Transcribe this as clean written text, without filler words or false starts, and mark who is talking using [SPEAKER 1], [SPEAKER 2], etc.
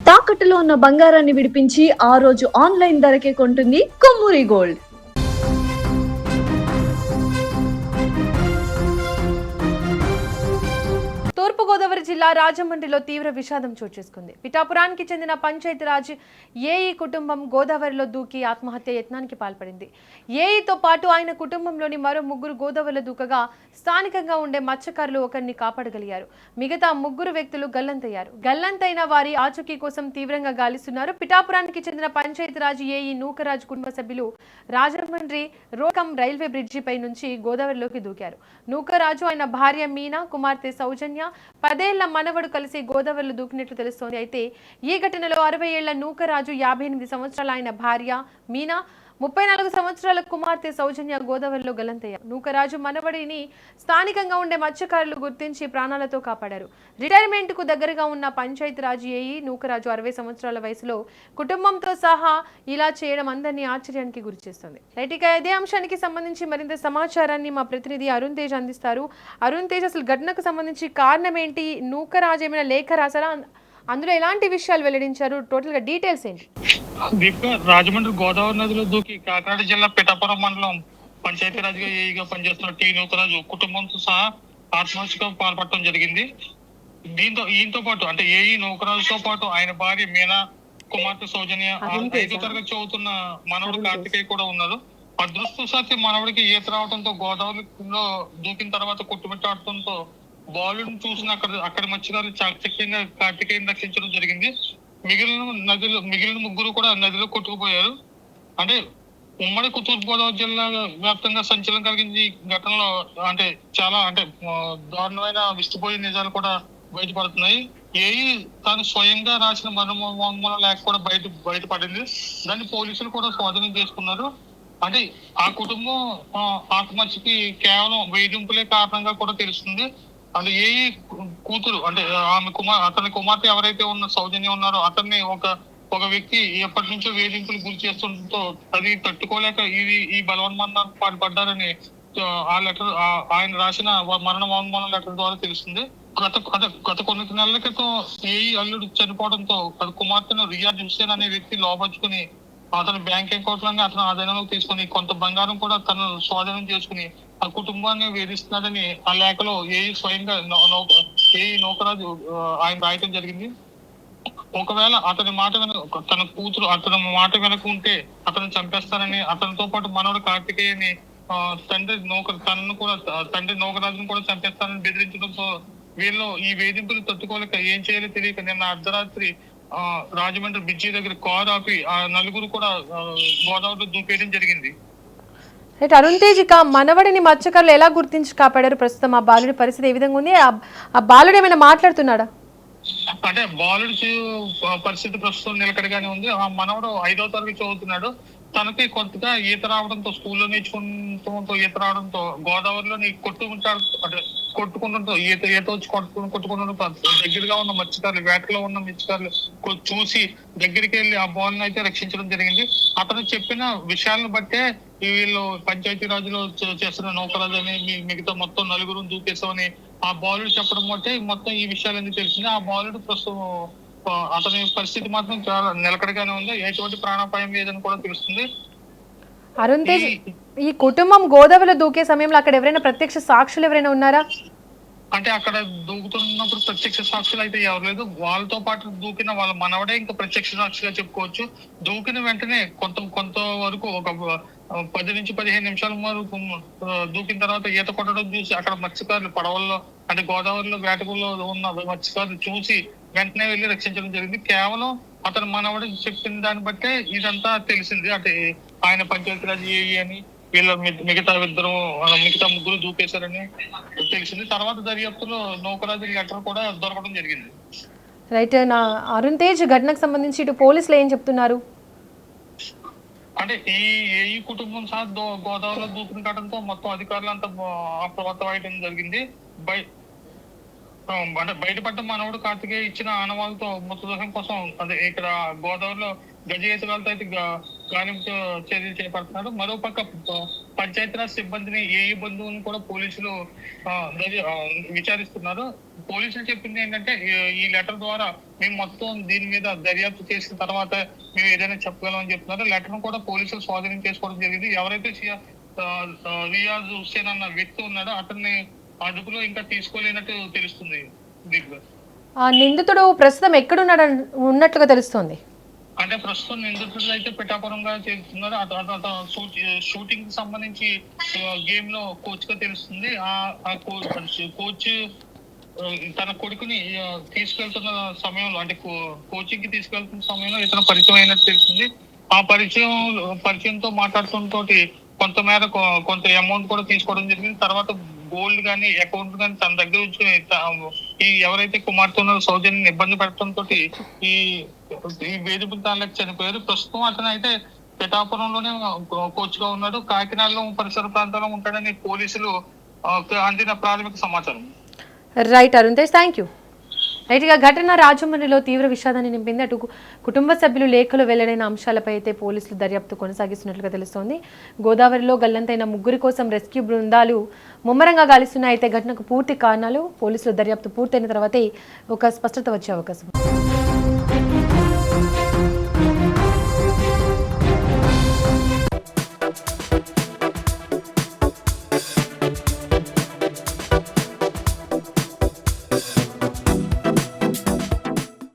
[SPEAKER 1] తాకట్టులో ఉన్న బంగారాన్ని విడిపించి ఆ రోజు ఆన్లైన్ ధరకే కొంటుంది కొమ్మూరి గోల్డ్.
[SPEAKER 2] తూర్పుగోదావరి జిల్లా రాజమండ్రిలో తీవ్ర విషాదం చోటు చేసుకుంది. పిఠాపురానికి చెందిన పంచాయతీరాజ్ ఏఈ కుటుంబం గోదావరిలో దూకి ఆత్మహత్య యత్నానికి పాల్పడింది. ఏఈతో పాటు ఆయన కుటుంబంలోని మరో ముగ్గురు గోదావరిలో దూకగా స్థానికంగా ఉండే మత్స్యకారులు ఒకరిని కాపాడగలిగారు. మిగతా ముగ్గురు వ్యక్తులు గల్లంతయ్యారు. గల్లంతైన వారి ఆచూకీ కోసం తీవ్రంగా గాలిస్తున్నారు. పిఠాపురానికి చెందిన పంచాయతీరాజ్ ఏఈ నూకరాజు కుటుంబ సభ్యులు రాజమండ్రి రోకం రైల్వే బ్రిడ్జిపై నుంచి గోదావరిలోకి దూకారు. నూకరాజు ఆయన భార్య మీనా, కుమార్తె సౌజన్య, 10 ఏళ్ల మనవడు కలిసి గోదావరిలో దూకినట్లు తెలుస్తోంది. అయితే ఈ ఘటనలో 60 ఏళ్ల నూకరాజు, 58 సంవత్సరాల ఆయన భార్య మీనా, 34 సంవత్సరాల కుమార్తె సౌజన్య గోదావరిలో గల్లంతయ్యారు. నూకరాజు మనవడిని స్థానికంగా ఉండే మత్స్యకారులు గుర్తించి ప్రాణాలతో కాపాడారు. రిటైర్మెంట్ కు దగ్గరగా ఉన్న పంచాయతీరాజ్ ఏఈ నూకరాజు 60 సంవత్సరాల వయసులో కుటుంబంతో సహా ఇలా చేయడం అందరినీ ఆశ్చర్యానికి గురిచేస్తుంది. రైట్, ఇదే అంశానికి సంబంధించి మరింత సమాచారాన్ని మా ప్రతినిధి అరుణ్ తేజ్ అందిస్తారు. అరుణ్ తేజ్, అసలు ఘటనకు సంబంధించి కారణం ఏంటి? నూకరాజు ఏమైనా లేఖ రాసారా? అందులో ఎలాంటి విషయాలు వెల్లడించారు? టోటల్ గా డీటెయిల్స్ ఏంటి?
[SPEAKER 3] దీపిక, రాజమండ్రి గోదావరి నదిలో దూకి కాకినాడ జిల్లా పిఠాపురం మండలం పంచాయతీరాజ్గా ఏఈగా పనిచేస్తున్న టి నూకరాజు కుటుంబంతో సహా ఆత్మహత్యకు పాల్పడటం జరిగింది. ఈయనతో పాటు అంటే ఏఈ నూకరాజుతో పాటు ఆయన భార్య మీనా, కుమార్తె సౌజన్య, 5వ తరగతి చదువుతున్న మనవడు కార్తికేయ కూడా ఉన్నారు. అదృష్టవశాత్తు మనవడికి ఈత రావడంతో గోదావరిలో దూకిన తర్వాత కొట్టుమిట్టాడటంతో బాలుని చూసిన అక్కడ మత్స్యకారులు చాకచక్యంగా కార్తికేయని రక్షించడం జరిగింది. మిగిలిన ముగ్గురు కూడా నదిలో కొట్టుకుపోయారు. అంటే ఉమ్మడి తూర్పుగోదావరి జిల్లా వ్యాప్తంగా సంచలనం కలిగింది ఈ ఘటనలో. అంటే చాలా దారుణమైన విస్తుపోయే నిజాలు కూడా బయటపడుతున్నాయి. ఏఈ తాను స్వయంగా రాసిన మరణవాంగ్మూలం లేఖ కూడా బయటపడింది. దాన్ని పోలీసులు కూడా స్వాధీనం చేసుకున్నారు. అంటే ఆ కుటుంబం ఆత్మహత్యకి కేవలం వేధింపులే కారణంగా కూడా తెలుస్తుంది. అంటే ఏఈ కూతురు అంటే అతని కుమార్తె ఎవరైతే ఉన్న సౌజన్యం ఉన్నారో అతన్ని ఒక వ్యక్తి ఎప్పటి నుంచో వేధింపులు గురి చేస్తుండటంతో అది తట్టుకోలేక ఈ బలవన్మరణానికి పాల్పడ్డారని ఆ లెటర్, ఆయన రాసిన మరణ వాంగ్మూలం లెటర్ ద్వారా తెలుస్తుంది. గత కొన్ని నెలల క్రితం ఏఈ అల్లుడు చనిపోవడంతో కుమార్తెను రియాజ్ హుస్సేన్ అనే వ్యక్తి లోపరుచుకుని అతని బ్యాంక్ అకౌంట్లన్నీ అతను ఆధీనంలోకి తీసుకుని కొంత బంగారం కూడా తను స్వాధీనం చేసుకుని ఆ కుటుంబాన్ని వేధిస్తున్నాడని ఆ లేఖలో ఏఈ స్వయంగా ఏఈ నూకరాజు ఆయన రాయటం జరిగింది. ఒకవేళ తన కూతురు అతని మాట వెనకుంటే అతను చంపేస్తానని, అతనితో పాటు మనవడు కార్తికేయని తండ్రి నూకరాజును కూడా చంపేస్తానని బెదిరించడంతో వీళ్ళు ఈ వేధింపులు తట్టుకోలేక ఏం చేయాలో తెలియక నిన్న అర్ధరాత్రి రాజమండ్రి బ్రిడ్జి దగ్గర కారు ఆపి ఆ నలుగురు కూడా గోదావరిలో దూకేయడం జరిగింది.
[SPEAKER 2] అరుణ్ తేజ్, ఇక మనవడిని మత్స్యకారులు ఎలా గుర్తించి కాపాడారు? ప్రస్తుతం ఆ బాలుడి పరిస్థితి ఏ విధంగా ఉంది? ఆ బాలుడు ఏమైనా మాట్లాడుతున్నాడా?
[SPEAKER 3] అంటే బాలుడి పరిస్థితి ప్రస్తుతం నిలకడగానే ఉంది. ఆ మనవడు 5వ తరగతి చదువుతున్నాడు. తనకి కొత్తగా ఈత రావడంతో, స్కూల్లో నేర్చుకుంటూ ఈత రావడంతో గోదావరిలోని కొట్టుకుంటుంటూ ఈత వచ్చి కొట్టుకుంటుంటూ దగ్గరగా ఉన్న మత్స్యకారులు, వేటలో ఉన్న మత్స్యకారులు చూసి దగ్గరికి వెళ్ళి ఆ బాలుని అయితే రక్షించడం జరిగింది. అతను చెప్పిన విషయాలను బట్టే వీళ్ళు పంచాయతీరాజులో చేస్తున్న నూకరాజు అని మిగతా మొత్తం నలుగురు దూకేసామని ఆ బాలుడు చెప్పడం బట్టే మొత్తం ఈ విషయాలన్నీ తెలిసింది. ఆ బాలుడు ప్రస్తుతం అతని పరిస్థితి మాత్రం చాలా నిలకడగానే ఉంది. ఎటువంటి ప్రాణాపాయం లేదని కూడా తెలుస్తుంది.
[SPEAKER 2] అరుణ్ తేజ్, ఈ కుటుంబం గోదావరిలో దూకే సమయంలో అక్కడ ఎవరైనా ప్రత్యక్ష సాక్షులు ఎవరైనా ఉన్నారా?
[SPEAKER 3] అంటే అక్కడ దూకుతున్నప్పుడు ప్రత్యక్ష సాక్షులు అయితే ఎవరు లేదు. వాళ్ళతో పాటు దూకిన వాళ్ళ మనవడే ఇంకా ప్రత్యక్ష సాక్షిగా చెప్పుకోవచ్చు. దూకిన వెంటనే కొంత వరకు ఒక 10 నుంచి 15 నిమిషాల వరకు దూకిన తర్వాత ఈత కొట్టడం చూసి అక్కడ మత్స్యకారులు పడవల్లో అంటే గోదావరిలో వేటకుల్లో ఉన్న మత్స్యకారులు చూసి వెంటనే వెళ్ళి రక్షించడం జరిగింది. కేవలం అతను మనవడు చెప్పిన దాన్ని బట్టే ఇదంతా తెలిసింది. అంటే ఆయన పంచాయతీరాజ్ ఏఈ అని వీళ్ళ మిగతా ముగ్గురు దూకేశారని తెలిసింది. తర్వాత దర్యాప్తులో నూకరాజు లెటర్ కూడా దొరకడం జరిగింది.
[SPEAKER 2] రైట్, అరుణ్ తేజ్, ఘటనకు సంబంధించి ఇటు పోలీసులు ఏం చెప్తున్నారు?
[SPEAKER 3] అంటే ఈ కుటుంబం సహా గోదావరిలో దూకుని కావడంతో మొత్తం అధికారులు అంతా అప్రమత్తం అయ్యడం జరిగింది. అంటే బయటపడ్డ మనవడు కార్తికేయ ఇచ్చిన ఆనవాళ్ళతో మృతదేహం కోసం అదే ఇక్కడ గోదావరిలో గజ ఎత్తుగాలతో అయితే గాలింపు చర్యలు చేపడుతున్నారు. మరోపక్క పంచాయతీరాజ్ సిబ్బందిని ఏఈ బంధువులను కూడా పోలీసులు విచారిస్తున్నారు. పోలీసులు చెప్పింది ఏంటంటే ఈ లెటర్ ద్వారా మేము మొత్తం దీని మీద దర్యాప్తు చేసిన తర్వాత మేము ఏదైనా చెప్పగలం అని చెప్తున్నారు. లెటర్ కూడా పోలీసులు స్వాధీనం చేసుకోవడం జరిగింది. ఎవరైతే రియాజ్ హుస్సేన్ అన్న వ్యక్తి ఉన్నాడో అతన్ని అదుపులో ఇంకా తీసుకోలేనట్టు తెలుస్తుంది.
[SPEAKER 2] నిందితుడు ప్రస్తుతం ఎక్కడున్నాడు ఉన్నట్లుగా తెలుస్తోంది.
[SPEAKER 3] అంటే ప్రస్తుతం నిందితుడు అయితే పిఠాపురంగా చేస్తున్నారు. షూటింగ్ కి సంబంధించి గేమ్ లో కోచ్ గా తెలుస్తుంది. ఆ కోచ్ తన కొడుకుని తీసుకెళ్తున్న సమయంలో అంటే కోచింగ్ కి తీసుకెళ్తున్న సమయంలో ఇతను పరిచయం అయినట్టు తెలిసింది. ఆ పరిచయంతో మాట్లాడుతున్న కొంతమేర కొంత అమౌంట్ కూడా తీసుకోవడం జరిగింది. తర్వాత గోల్డ్ గానీ అకౌంట్ గానీ తన దగ్గర ఉంచుకుని ఈ ఎవరైతే కుమార్తె ఉన్నారో సౌజన్యని ఇబ్బంది పెట్టడంతో ఈ వేధింపుల దానిలోకి చనిపోయారు. ప్రస్తుతం అతను అయితే పిఠాపురంలోనే కోచ్ గా ఉన్నాడు. కాకినాడలో పరిసర ప్రాంతాల్లో ఉంటాడని పోలీసులు అందిన ప్రాథమిక సమాచారం.
[SPEAKER 2] Right Arun Tej, thank you. రైట్గా ఘటన రాజమండ్రిలో తీవ్ర విషాదాన్ని నింపింది. అటు కుటుంబ సభ్యులు లేఖలు వెల్లడైన అంశాలపై అయితే పోలీసులు దర్యాప్తు కొనసాగిస్తున్నట్లుగా తెలుస్తోంది. గోదావరిలో గల్లంతైన ముగ్గురి కోసం రెస్క్యూ బృందాలు ముమ్మరంగా గాలిస్తున్నాయి. అయితే ఘటనకు పూర్తి కారణాలు పోలీసులు దర్యాప్తు పూర్తయిన తర్వాతే ఒక స్పష్టత వచ్చే అవకాశం.